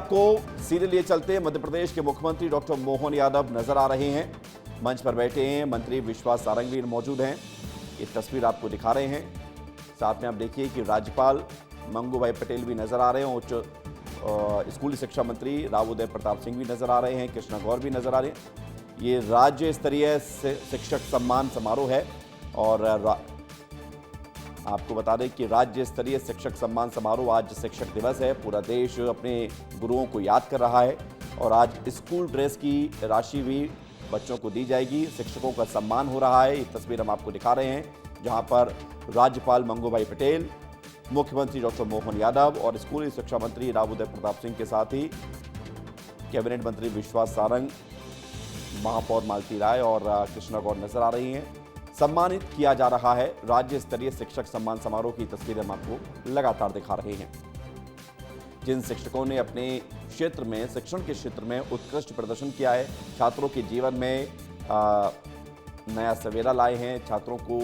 आपको सीधे लिए चलते हैं। मध्य प्रदेश के मुख्यमंत्री डॉक्टर मोहन यादव नजर आ रहे हैं, मंच पर बैठे हैं। मंत्री विश्वास सारंग भी मौजूद हैं। ये तस्वीर आपको दिखा रहे हैं। साथ में आप देखिए कि राज्यपाल मंगूभाई पटेल भी नजर आ रहे हैं। उच्च स्कूली शिक्षा मंत्री राव उदय प्रताप सिंह भी नजर आ रहे हैं। कृष्णा गौर भी नजर आ रहे हैं। ये राज्य स्तरीय शिक्षक सम्मान समारोह है और आपको बता दें कि राज्य स्तरीय शिक्षक सम्मान समारोह, आज शिक्षक दिवस है। पूरा देश अपने गुरुओं को याद कर रहा है और आज स्कूल ड्रेस की राशि भी बच्चों को दी जाएगी। शिक्षकों का सम्मान हो रहा है। ये तस्वीर हम आपको दिखा रहे हैं, जहां पर राज्यपाल मंगूभाई पटेल, मुख्यमंत्री डॉक्टर मोहन यादव और स्कूली शिक्षा मंत्री राव उदय प्रताप सिंह के साथ ही कैबिनेट मंत्री विश्वास सारंग, महापौर मालती राय और कृष्णा गौर नजर आ रही हैं। सम्मानित किया जा रहा है। राज्य स्तरीय शिक्षक सम्मान समारोह की तस्वीरें हम आपको लगातार दिखा रहे हैं। जिन शिक्षकों ने अपने क्षेत्र में, शिक्षण के क्षेत्र में उत्कृष्ट प्रदर्शन किया है, छात्रों के जीवन में नया सवेरा लाए हैं। छात्रों को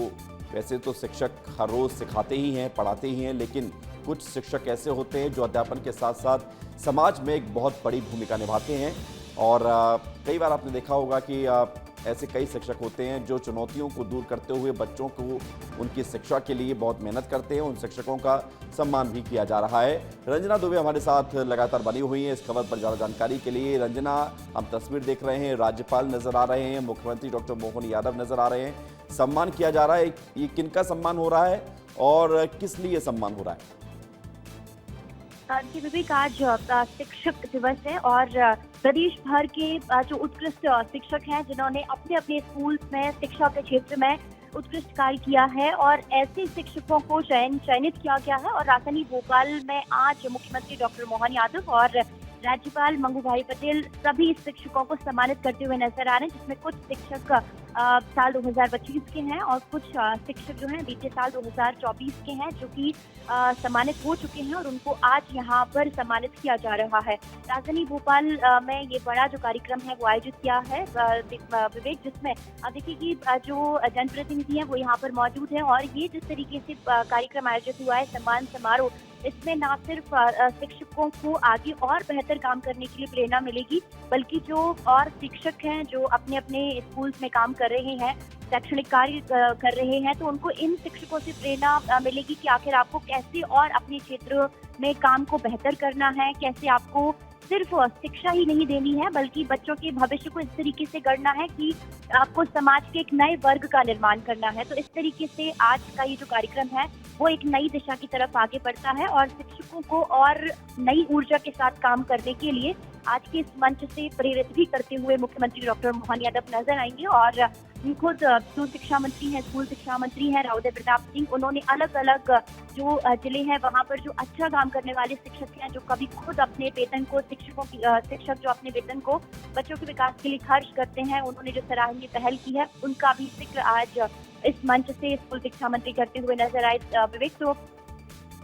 वैसे तो शिक्षक हर रोज सिखाते ही हैं, पढ़ाते ही हैं, लेकिन कुछ शिक्षक ऐसे होते हैं जो अध्यापन के साथ साथ समाज में एक बहुत बड़ी भूमिका निभाते हैं। और कई बार आपने देखा होगा कि ऐसे कई शिक्षक होते हैं जो चुनौतियों को दूर करते हुए बच्चों को उनकी शिक्षा के लिए बहुत मेहनत करते हैं। उन शिक्षकों का सम्मान भी किया जा रहा है। रंजना दुबे हमारे साथ लगातार बनी हुई हैं इस खबर पर ज़्यादा जानकारी के लिए। रंजना, हम तस्वीर देख रहे हैं, राज्यपाल नजर आ रहे हैं, मुख्यमंत्री डॉक्टर मोहन यादव नजर आ रहे हैं। सम्मान किया जा रहा है, ये किनका सम्मान हो रहा है और किस लिए सम्मान हो रहा है? जी विवेक, आज शिक्षक दिवस है और प्रदेश भर के जो उत्कृष्ट शिक्षक हैं, जिन्होंने अपने अपने स्कूल में शिक्षा के क्षेत्र में उत्कृष्ट कार्य किया है, और ऐसे शिक्षकों को चयनित किया गया है। और राजधानी भोपाल में आज मुख्यमंत्री डॉक्टर मोहन यादव और राज्यपाल मंगूभाई पटेल सभी शिक्षकों को सम्मानित करते हुए नजर आ रहे हैं, जिसमें कुछ शिक्षक साल 2025 के हैं और कुछ शिक्षक जो हैं बीते साल 2024 के हैं, जो कि सम्मानित हो चुके हैं और उनको आज यहाँ पर सम्मानित किया जा रहा है। राजधानी भोपाल में ये बड़ा जो कार्यक्रम है वो आयोजित किया है विवेक, जिसमें देखिए कि जो जनप्रतिनिधि हैं वो यहाँ पर मौजूद हैं। और ये जिस तरीके से कार्यक्रम आयोजित हुआ है, सम्मान समारोह, इसमें न सिर्फ शिक्षकों को आगे और बेहतर काम करने के लिए प्रेरणा मिलेगी, बल्कि जो और शिक्षक हैं जो अपने अपने स्कूल्स में काम कर रहे हैं, शैक्षणिक कार्य कर रहे हैं, तो उनको इन शिक्षकों से प्रेरणा मिलेगी कि आखिर आपको कैसे और अपने क्षेत्र में काम को बेहतर करना है, कैसे आपको सिर्फ शिक्षा ही नहीं देनी है, बल्कि बच्चों के भविष्य को इस तरीके से गढ़ना है कि आपको समाज के एक नए वर्ग का निर्माण करना है। तो इस तरीके से आज का ये जो कार्यक्रम है वो एक नई दिशा की तरफ आगे बढ़ता है और शिक्षकों को और नई ऊर्जा के साथ काम करने के लिए आज के इस मंच से प्रेरित भी करते हुए मुख्यमंत्री डॉक्टर मोहन यादव नजर आएंगे। और खुद जो शिक्षा मंत्री हैं, स्कूल शिक्षा मंत्री हैं राव उदय प्रताप सिंह, उन्होंने अलग अलग जो जिले हैं वहाँ पर जो अच्छा काम करने वाले शिक्षक हैं, जो कभी खुद अपने वेतन को शिक्षक जो अपने वेतन को बच्चों के विकास के लिए खर्च करते हैं, उन्होंने जो सराहनीय पहल की है, उनका भी जिक्र आज इस मंच से स्कूल शिक्षा मंत्री करते हुए नजर आए विवेक। तो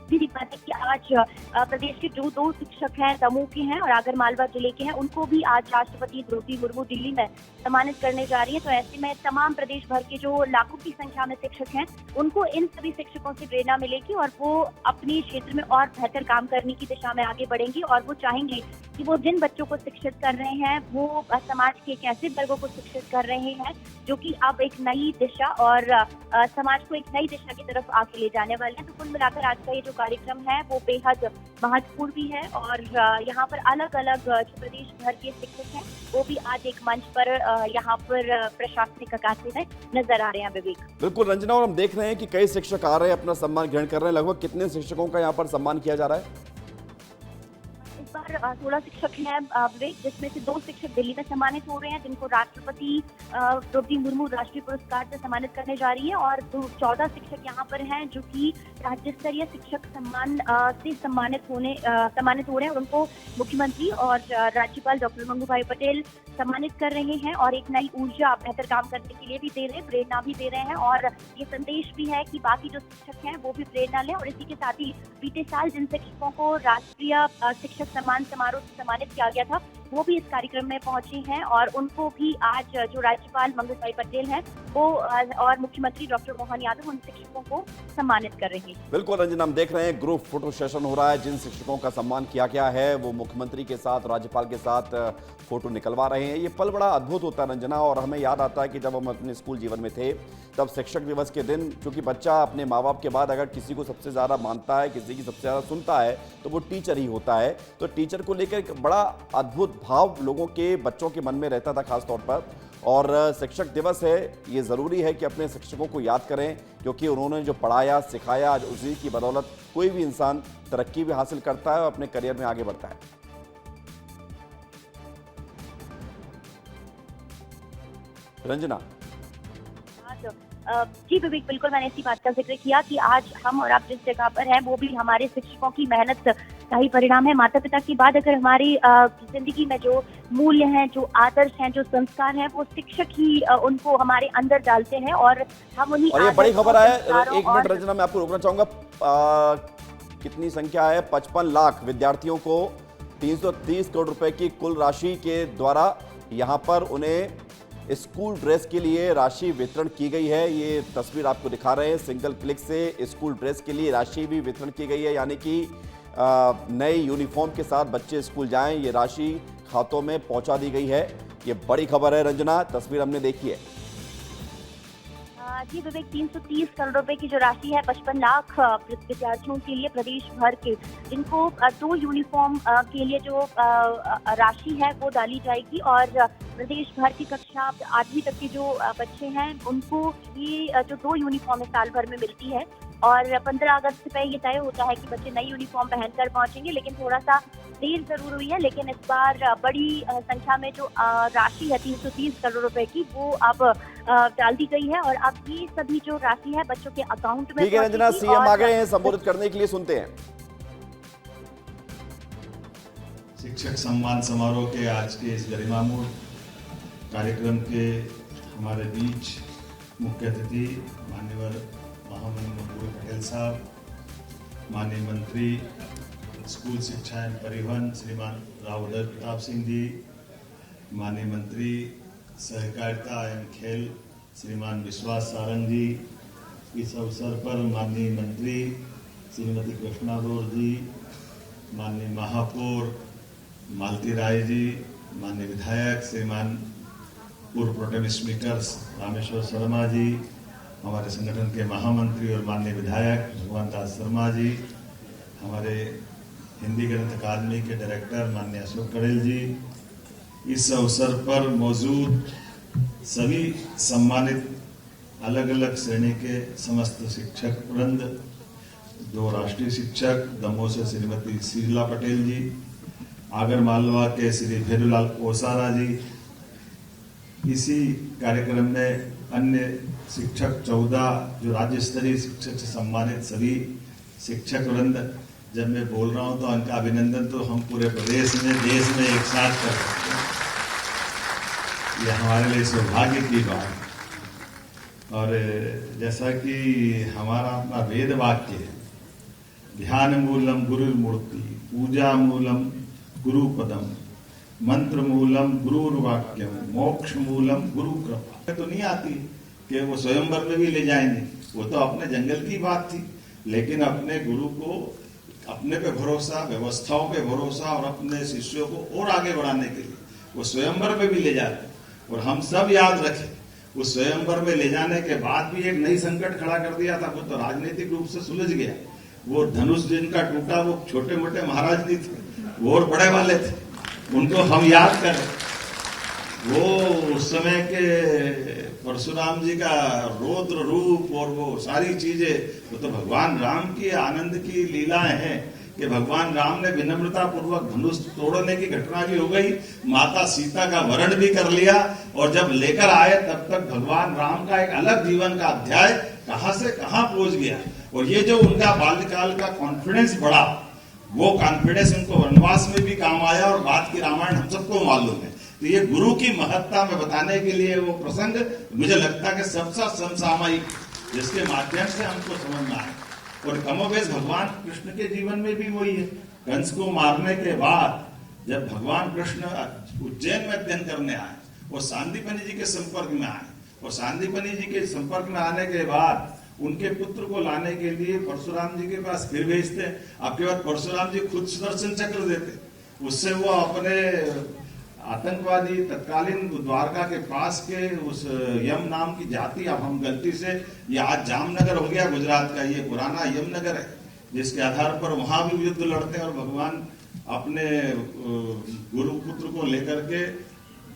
सीधी बात है कि आज प्रदेश के जो 2 शिक्षक हैं, दमोह के हैं और आगरमालवा जिले के हैं, उनको भी आज राष्ट्रपति द्रौपदी मुर्मू दिल्ली में सम्मानित करने जा रही है। तो ऐसे में तमाम प्रदेश भर के जो लाखों की संख्या में शिक्षक हैं, उनको इन सभी शिक्षकों से प्रेरणा मिलेगी और वो अपने क्षेत्र में और बेहतर काम करने की दिशा में आगे बढ़ेंगे। और वो चाहेंगे कि वो जिन बच्चों को शिक्षित कर रहे हैं, वो समाज के एक ऐसे वर्गों को शिक्षित कर रहे हैं जो कि अब एक नई दिशा और समाज को एक नई दिशा की तरफ आगे ले जाने वाले हैं। तो कुल मिलाकर आज का ये जो कार्यक्रम है वो बेहद महत्वपूर्ण भी है और यहाँ पर अलग अलग जो प्रदेश भर के शिक्षक हैं वो भी आज एक मंच पर यहाँ पर प्रशासनिक अकादमी में नजर आ रहे हैं विवेक। बिल्कुल रंजना, और हम देख रहे हैं कि कई शिक्षक आ रहे हैं, अपना सम्मान ग्रहण कर रहे हैं। लगभग कितने शिक्षकों का यहाँ पर सम्मान किया जा रहा है? इस बार 16 शिक्षक हैं विवेक, जिसमें से 2 शिक्षक दिल्ली में सम्मानित हो रहे हैं, जिनको राष्ट्रपति द्रौपदी मुर्मू राष्ट्रीय पुरस्कार से सम्मानित करने जा रही है। और 14 शिक्षक यहाँ पर हैं जो कि राज्य स्तरीय शिक्षक सम्मान से सम्मानित हो रहे हैं और उनको मुख्यमंत्री और राज्यपाल डॉक्टर मंगूभाई पटेल सम्मानित कर रहे हैं और एक नई ऊर्जा बेहतर काम करने के लिए भी दे रहे हैं, प्रेरणा भी दे रहे हैं। और ये संदेश भी है कि बाकी जो शिक्षक हैं वो भी प्रेरणा लें। और इसी के साथ ही बीते साल जिन शिक्षकों को राष्ट्रीय शिक्षक सम्मान समारोह से सम्मानित किया गया था, वो भी इस कार्यक्रम में पहुंचे हैं और उनको भी आज जो राज्यपाल मंगल भाई पटेल हैं वो और मुख्यमंत्री डॉक्टर मोहन यादव उन शिक्षकों को सम्मानित कर रहे हैं। बिल्कुल रंजन, हम देख रहे हैं ग्रुप फोटो सेशन हो रहा है। जिन शिक्षकों का सम्मान किया गया है वो मुख्यमंत्री के साथ, राज्यपाल के साथ फोटो निकलवा रहे हैं। ये पल बड़ा अद्भुत होता है रंजना, और हमें याद आता है कि जब हम अपने स्कूल जीवन में थे तब शिक्षक दिवस के दिन, क्योंकि बच्चा अपने माँ बाप के बाद अगर किसी को सबसे ज़्यादा मानता है, किसी की सबसे ज़्यादा सुनता है, तो वो टीचर ही होता है। तो टीचर को लेकर एक बड़ा अद्भुत भाव लोगों के, बच्चों के मन में रहता था खासतौर पर। और शिक्षक दिवस है, ये ज़रूरी है कि अपने शिक्षकों को याद करें, क्योंकि उन्होंने जो पढ़ाया सिखाया, उसी की बदौलत कोई भी इंसान तरक्की भी हासिल करता है और अपने करियर में आगे बढ़ता है। रंजना। जी विवेक, बिल्कुल मैंने इसी बात का जिक्र किया कि आज हम और आप जिस जगह पर हैं वो भी हमारे शिक्षकों की मेहनत का ही परिणाम है। माता पिता के बाद अगर हमारी जिंदगी में जो मूल्य हैं, जो आदर्श हैं, जो संस्कार हैं, वो शिक्षक ही उनको हमारे अंदर डालते हैं और हम उन्हीं। और ये बड़ी खबर है, एक मिनट रंजना, मैं आपको रोकना चाहूंगा। कितनी संख्या है? 55 लाख विद्यार्थियों को 330 करोड़ रुपए की कुल राशि के द्वारा यहाँ पर उन्हें स्कूल ड्रेस के लिए राशि वितरण की गई है। ये तस्वीर आपको दिखा रहे हैं, सिंगल क्लिक से स्कूल ड्रेस के लिए राशि भी वितरण की गई है, यानी कि नए यूनिफॉर्म के साथ बच्चे स्कूल जाएं, ये राशि खातों में पहुंचा दी गई है। ये बड़ी खबर है रंजना, तस्वीर हमने देखी है। जी विवेक, 330 करोड़ रुपए की जो राशि है 55 लाख विद्यार्थियों के लिए प्रदेश भर के, जिनको 2 यूनिफॉर्म के लिए जो राशि है वो डाली जाएगी और प्रदेश भर की कक्षा 8वीं तक के जो बच्चे हैं उनको ये जो 2 यूनिफॉर्म साल भर में मिलती है। और 15 अगस्त पे ये तय होता है कि बच्चे नई यूनिफॉर्म पहनकर पहुंचेंगे, लेकिन थोड़ा सा देर जरूर हुई है। लेकिन इस बार बड़ी संख्या में जो राशि है 330 करोड़ रुपए की वो अब डाल दी गई है और अब ये सभी जो राशि है बच्चों के अकाउंट में। ठीक है रंजना, सीएम आ गए हैं संबोधित करने के लिए, सुनते हैं। शिक्षक सम्मान समारोह के आज के इस गरिमामूल कार्यक्रम के हमारे बीच मुख्य अतिथि माननीय महामहिम मंगल पटेल साहब, माननीय मंत्री स्कूल शिक्षा एवं परिवहन श्रीमान राव उदय प्रताप सिंह जी, माननीय मंत्री सहकारिता एवं खेल श्रीमान विश्वास सारंग जी, इस अवसर पर माननीय मंत्री श्रीमती कृष्णा गौर जी, माननीय महापौर मालती राय जी, माननीय विधायक श्रीमान पूर्व प्रोटेम स्पीकर रामेश्वर शर्मा जी, हमारे संगठन के महामंत्री और माननीय विधायक भगवान दास शर्मा जी, हमारे हिंदी गणित अकादमी के डायरेक्टर माननीय अशोक कड़ेल जी, इस अवसर पर मौजूद सभी सम्मानित अलग अलग श्रेणी के समस्त शिक्षक वृंद, 2 राष्ट्रीय शिक्षक दमोह से श्रीमती शीला पटेल जी, आगर मालवा के श्री भेरूलाल ओसारा जी, इसी कार्यक्रम में अन्य शिक्षक 14 जो राज्य स्तरीय शिक्षक से सम्मानित सभी शिक्षक वृंद। जब मैं बोल रहा हूं तो उनका अभिनंदन तो हम पूरे प्रदेश में, देश में एक साथ कर सकते हैं, यह हमारे लिए सौभाग्य की बात है। और जैसा कि हमारा अपना वेद वाक्य है, ध्यान मूलम गुरु मूर्ति, पूजा मूलम गुरु पदम, मंत्र मूलम गुरु वाक्यम, मोक्ष मूलम गुरु कृपा। तो नहीं आती कि वो स्वयंवर में भी ले जाएंगे, वो तो अपने जंगल की बात थी, लेकिन अपने गुरु को अपने पे भरोसा, व्यवस्थाओं पे भरोसा और अपने शिष्यों को और आगे बढ़ाने के लिए वो स्वयंवर में भी ले जाते। और हम सब याद रखें, उस स्वयंवर में ले जाने के बाद भी एक नई संकट खड़ा कर दिया था, वो तो राजनीतिक रूप से सुलझ गया। वो धनुष जिनका टूटा वो छोटे मोटे महाराज नहीं थे, वो और बड़े वाले थे, उनको हम याद करें। वो उस समय के परशुराम जी का रौद्र रूप और वो सारी चीजें, वो तो भगवान राम की आनंद की लीलाएं हैं कि भगवान राम ने विनम्रता पूर्वक धनुष तोड़ने की घटना भी हो गई, माता सीता का वरण भी कर लिया, और जब लेकर आए तब तक भगवान राम का एक अलग जीवन का अध्याय कहां से कहां पहुंच गया। और ये जो उनका बाल्यकाल का कॉन्फिडेंस बढ़ा, वो कॉन्फिडेंस उनको वनवास में भी काम आया और बाद की रामायण हम सबको मालूम है। तो ये गुरु की महत्ता में बताने के लिए वो प्रसंग मुझे लगता है कि सबसे समसामयिक, जिसके माध्यम से हमको समझना है। और कमोबेश भगवान कृष्ण के जीवन में भी वही है। कंस को मारने के बाद जब भगवान कृष्ण उज्जैन में अध्ययन करने आए और सांदीपनि जी के संपर्क में आए, और सांदीपनि जी के संपर्क में आने के बाद उनके पुत्र को लाने के लिए परशुराम जी के पास फिर भेजते। आपके बाद परशुराम जी खुद सुदर्शन चक्र देते, उससे वो अपने आतंकवादी तत्कालीन द्वारका के पास के उस यम नाम की जाति, अब हम गलती से ये आज जामनगर हो गया गुजरात का, ये पुराना यमनगर है, जिसके आधार पर वहां भी युद्ध लड़ते हैं और भगवान अपने गुरु पुत्र को लेकर के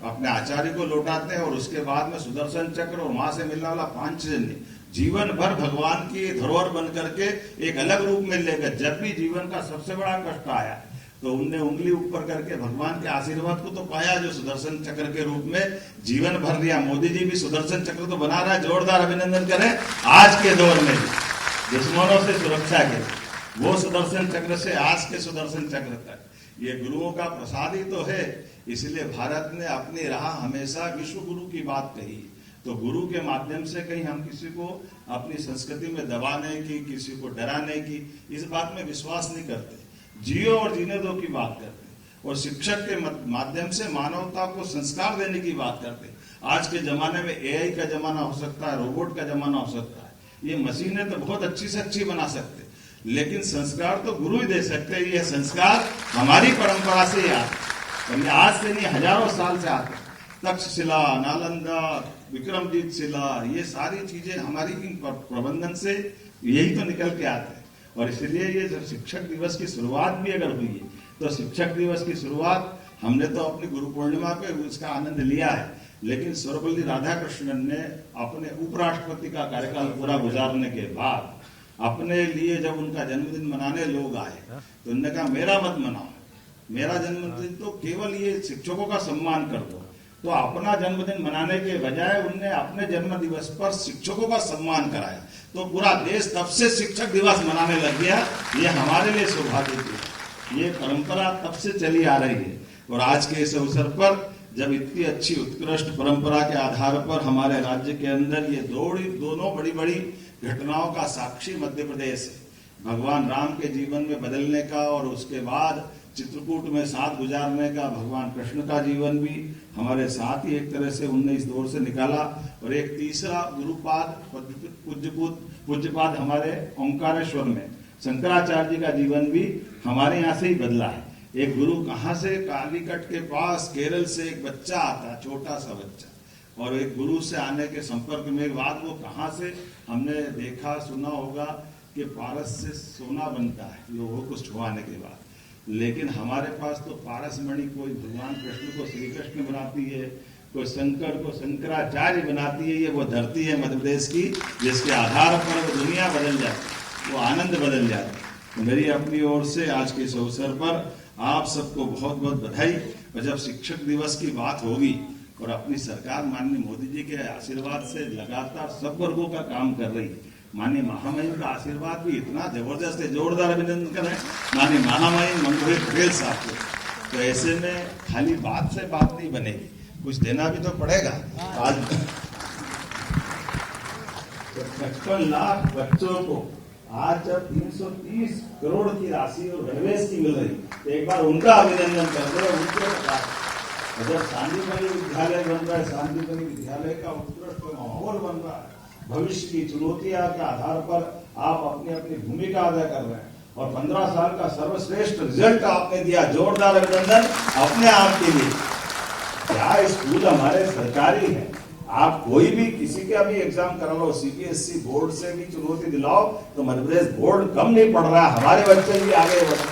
अपने आचार्य को लौटाते हैं, और उसके बाद में सुदर्शन चक्र और वहां से मिलने वाला पांचजन्य जीवन भर भगवान की धरोहर बन करके एक अलग रूप में लेकर, जब भी जीवन का सबसे बड़ा कष्ट आया तो उनने उंगली ऊपर करके भगवान के आशीर्वाद को तो पाया, जो सुदर्शन चक्र के रूप में जीवन भर लिया। मोदी जी भी सुदर्शन चक्र तो बना रहा है, जोरदार अभिनंदन करें। आज के दौर में दुश्मनों से सुरक्षा के वो सुदर्शन चक्र से आज के सुदर्शन चक्र तक ये गुरुओं का प्रसाद ही तो है। इसलिए भारत ने अपनी राह हमेशा विश्व गुरु की बात कही, तो गुरु के माध्यम से कहीं हम किसी को अपनी संस्कृति में दबाने की, किसी को डराने की, इस बात में विश्वास नहीं करते। जियो और जीने दो की बात करते, और शिक्षक के माध्यम से मानवता को संस्कार देने की बात करते। आज के जमाने में एआई का जमाना हो सकता है, रोबोट का जमाना हो सकता है, ये मशीनें तो बहुत अच्छी से अच्छी बना सकते, लेकिन संस्कार तो गुरु ही दे सकते हैं। ये संस्कार हमारी परंपरा से ही आते, आज से नहीं हजारों साल से आते। तक्षशिला, नालंदा, विक्रमजीत शिला, ये सारी चीजें हमारी प्रबंधन से यही तो निकल के आते हैं। और इसलिए ये जब शिक्षक दिवस की शुरुआत भी अगर हुई है, तो शिक्षक दिवस की शुरुआत हमने तो अपनी गुरु पूर्णिमा पे उसका आनंद लिया है, लेकिन सर्वपल्ली राधाकृष्णन ने अपने उपराष्ट्रपति का कार्यकाल पूरा गुजारने के बाद अपने लिए जब उनका जन्मदिन मनाने लोग आए तो उन्होंने कहा मेरा मत मनाओ, मेरा जन्मदिन तो केवल ये शिक्षकों का सम्मान कर दो। तो अपना जन्मदिन मनाने के बजाय उनने अपने जन्म दिवस पर शिक्षकों का सम्मान कराया, तो पूरा देश तब से शिक्षक दिवस मनाने लग गया। ये हमारे लिए सौभाग्य की ये परंपरा तब से चली आ रही है, और आज के इस अवसर पर जब इतनी अच्छी उत्कृष्ट परंपरा के आधार पर हमारे राज्य के अंदर ये दोनों बड़ी बड़ी घटनाओं का साक्षी मध्य प्रदेश है, भगवान राम के जीवन में बदलने का और उसके बाद चित्रकूट में साथ गुजारने का, भगवान कृष्ण का जीवन भी हमारे साथ ही एक तरह से उनने इस दौर से निकाला, और एक तीसरा गुरुपाद पूज्यपाद हमारे ओंकारेश्वर में शंकराचार्य जी का जीवन भी हमारे यहाँ से ही बदला है। एक गुरु कहाँ से, कालीकट के पास केरल से एक बच्चा आता, छोटा सा बच्चा, और एक गुरु से आने के संपर्क में बाद वो कहाँ से हमने देखा सुना होगा कि पारस से सोना बनता है लोगों को छुआने के बाद, लेकिन हमारे पास तो पारस मणि कोई भगवान कृष्ण को श्री कृष्ण बनाती है, कोई शंकर को शंकराचार्य बनाती है। ये वो धरती है मध्य प्रदेश की जिसके आधार पर वो दुनिया बदल जाती, वो आनंद बदल जाता। तो मेरी अपनी ओर से आज के इस अवसर पर आप सबको बहुत बहुत बधाई। और जब शिक्षक दिवस की बात होगी और अपनी सरकार माननीय मोदी जी के आशीर्वाद से लगातार सब वर्गों का काम कर रही है, माननीय महामहिम का आशीर्वाद भी इतना जबरदस्त है, जोरदार अभिनंदन करें माननीय महामहिम मनोहर पटेल साहब को। तो ऐसे में खाली बात से बात नहीं बनेगी, कुछ देना भी तो पड़ेगा। आज 55 लाख बच्चों को आज जब 330 करोड़ की राशि और गणवेश की मिल रही, तो एक बार उनका अभिनंदन कर दो। उनके जब सांदीपनि विद्यालय बन रहा है, सांदीपनि विद्यालय का उत्कृष्ट माहौल बन रहा है, भविष्य की चुनौतियां के आधार पर आप अपनी अपनी भूमिका अदा कर रहे हैं, और 15 साल का सर्वश्रेष्ठ रिजल्ट आपने दिया, जोरदार अभिनंदन अपने आप के लिए। क्या स्कूल हमारे सरकारी है, आप कोई भी किसी का भी एग्जाम करा लो, सीबीएसई बोर्ड से भी चुनौती दिलाओ तो मध्य प्रदेश बोर्ड कम नहीं पढ़ रहा है, हमारे बच्चे भी आगे बढ़े।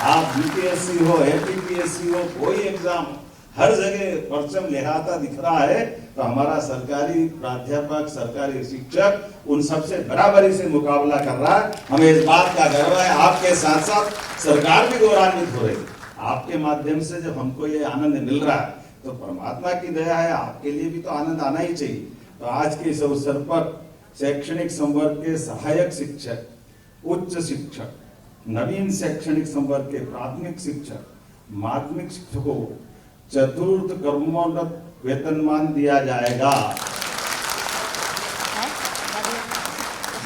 आप यूपीएससी हो, एपीपीएससी हो, कोई एग्जाम हो, हर जगह परचम लहराता दिख रहा है। तो हमारा सरकारी प्राध्यापक, सरकारी शिक्षक उन सबसे बराबरी से मुकाबला कर रहा है, हमें इस बात का गर्व है। आपके साथ साथ सरकार भी गौरवान्वित हो रही है, आपके माध्यम से जब हमको ये आनंद मिल रहा है तो परमात्मा की दया है, आपके लिए भी तो आनंद आना ही चाहिए। तो आज के इस अवसर पर शैक्षणिक संवर्ग के सहायक शिक्षक, उच्च शिक्षक, नवीन शैक्षणिक संवर्ग के प्राथमिक शिक्षक, माध्यमिक शिक्षकों को चतुर्थ कर्मोन्नत वेतनमान दिया जाएगा।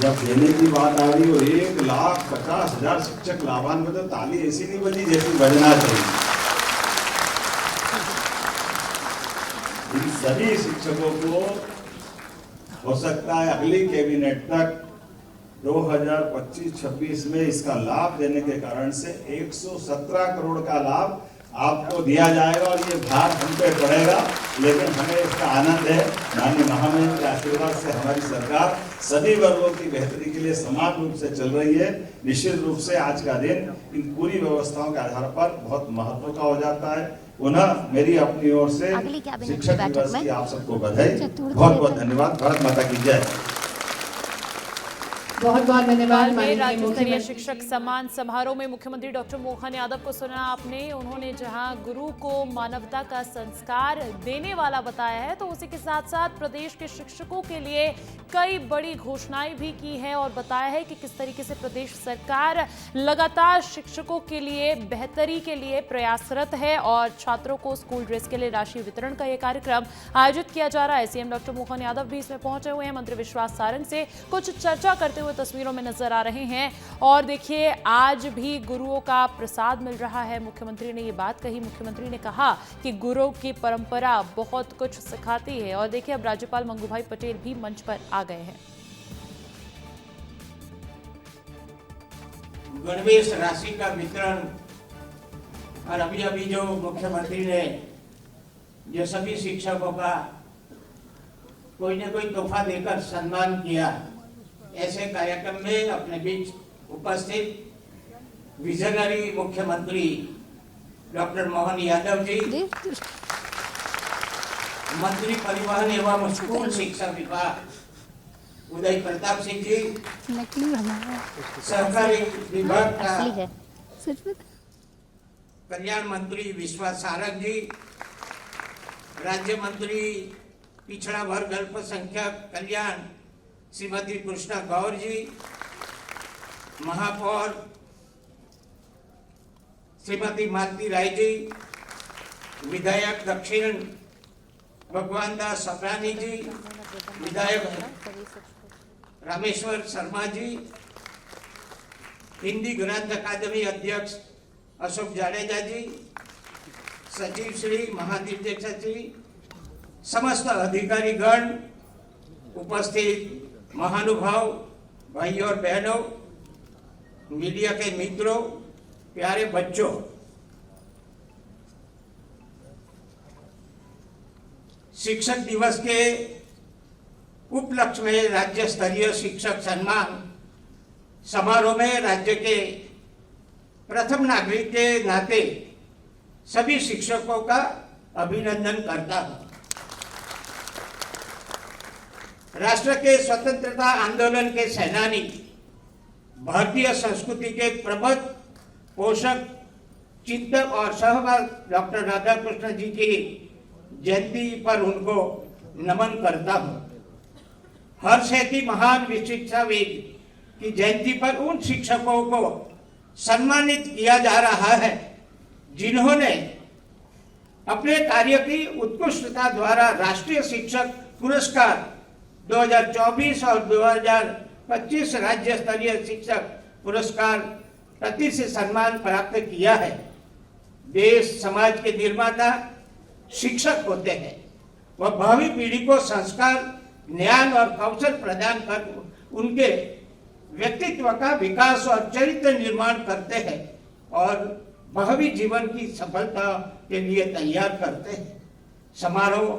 जब देने की बात आ रही हो 1,50,000 शिक्षक लाभान्वित, तो ताली ऐसी नहीं बजी जैसी बजना चाहिए। इन सभी शिक्षकों को हो सकता है अगली कैबिनेट तक 2025-26 में इसका लाभ देने के कारण से 117 करोड़ का लाभ आपको दिया जाएगा और ये भार हम पे पड़ेगा, लेकिन हमें इसका आनंद है। माननीय महामहिम के आशीर्वाद से हमारी सरकार सभी वर्गों की बेहतरी के लिए समान रूप से चल रही है। निश्चित रूप से आज का दिन इन पूरी व्यवस्थाओं के आधार पर बहुत महत्व का हो जाता है। पुनः मेरी अपनी ओर से शिक्षक दिवस की आप सबको बधाई, बहुत बहुत धन्यवाद। भारत माता की जय। बहुत बहुत धन्यवाद। राज्य स्तरीय शिक्षक सम्मान समारोह में मुख्यमंत्री डॉक्टर मोहन यादव को सुना आपने। उन्होंने जहां गुरु को मानवता का संस्कार देने वाला बताया है, तो उसी के साथ साथ प्रदेश के शिक्षकों के लिए कई बड़ी घोषणाएं भी की है और बताया है कि किस तरीके से प्रदेश सरकार लगातार शिक्षकों के लिए बेहतरी के लिए प्रयासरत है और छात्रों को स्कूल ड्रेस के लिए राशि वितरण का यह कार्यक्रम आयोजित किया जा रहा है। सीएम डॉक्टर मोहन यादव भी इसमें पहुंचे हुए हैं। मंत्री विश्वास सारंग से कुछ चर्चा करते हुए तस्वीरों में नजर आ रहे हैं। और देखिए, आज भी गुरुओं का प्रसाद मिल रहा है। मुख्यमंत्री ने ये बात कही। मुख्यमंत्री ने कहा कि गुरु की परंपरा बहुत कुछ सिखाती है। और देखिए, अब राज्यपाल मंगू भाई पटेल भी मंच पर आ गए हैं। गणवेश राशि का वितरण और अभी जो मुख्यमंत्री ने जो सभी शिक्षकों का कोई न कोई तोहफा देकर सम्मान किया, ऐसे कार्यक्रम में अपने बीच उपस्थित विजनरी मुख्यमंत्री डॉक्टर मोहन यादव जी, मंत्री परिवहन एवं स्कूल शिक्षा विभाग उदय प्रताप सिंह जी, सहकारी विभाग का कल्याण मंत्री विश्वास सारंग जी, राज्य मंत्री पिछड़ा वर्ग अल्पसंख्यक कल्याण श्रीमती कृष्णा गौर जी, महापौर श्रीमती मालती राय जी, विधायक दक्षिण भगवान दास सप्रानी जी, विधायक रामेश्वर शर्मा जी, हिंदी ग्रंथ अकादमी अध्यक्ष अशोक जाडेजा जी, सचिव श्री महानिदेशक जी, समस्त अधिकारीगण, उपस्थित महानुभाव भाई और बहनों, मीडिया के मित्रों, प्यारे बच्चों, शिक्षक दिवस के उपलक्ष्य में राज्य स्तरीय शिक्षक सम्मान समारोह में राज्य के प्रथम नागरिक के नाते सभी शिक्षकों का अभिनंदन करता हूं। राष्ट्र के स्वतंत्रता आंदोलन के सेनानी, भारतीय संस्कृति के प्रबुद्ध पोषक, चिंतक और सहभागी डॉक्टर राधाकृष्ण जी की जयंती पर उनको नमन करता हूं। हर्ष है कि महान शिक्षाविद की जयंती पर उन शिक्षकों को सम्मानित किया जा रहा है जिन्होंने अपने कार्य की उत्कृष्टता द्वारा राष्ट्रीय शिक्षक पुरस्कार 2024 और 2025 राज्य स्तरीय शिक्षक पुरस्कार प्रति से सम्मान प्राप्त किया है। देश समाज के निर्माता शिक्षक होते हैं। वह भावी पीढ़ी को संस्कार, ज्ञान और कौशल प्रदान कर उनके व्यक्तित्व का विकास और चरित्र निर्माण करते हैं और भावी जीवन की सफलता के लिए तैयार करते हैं। समारोह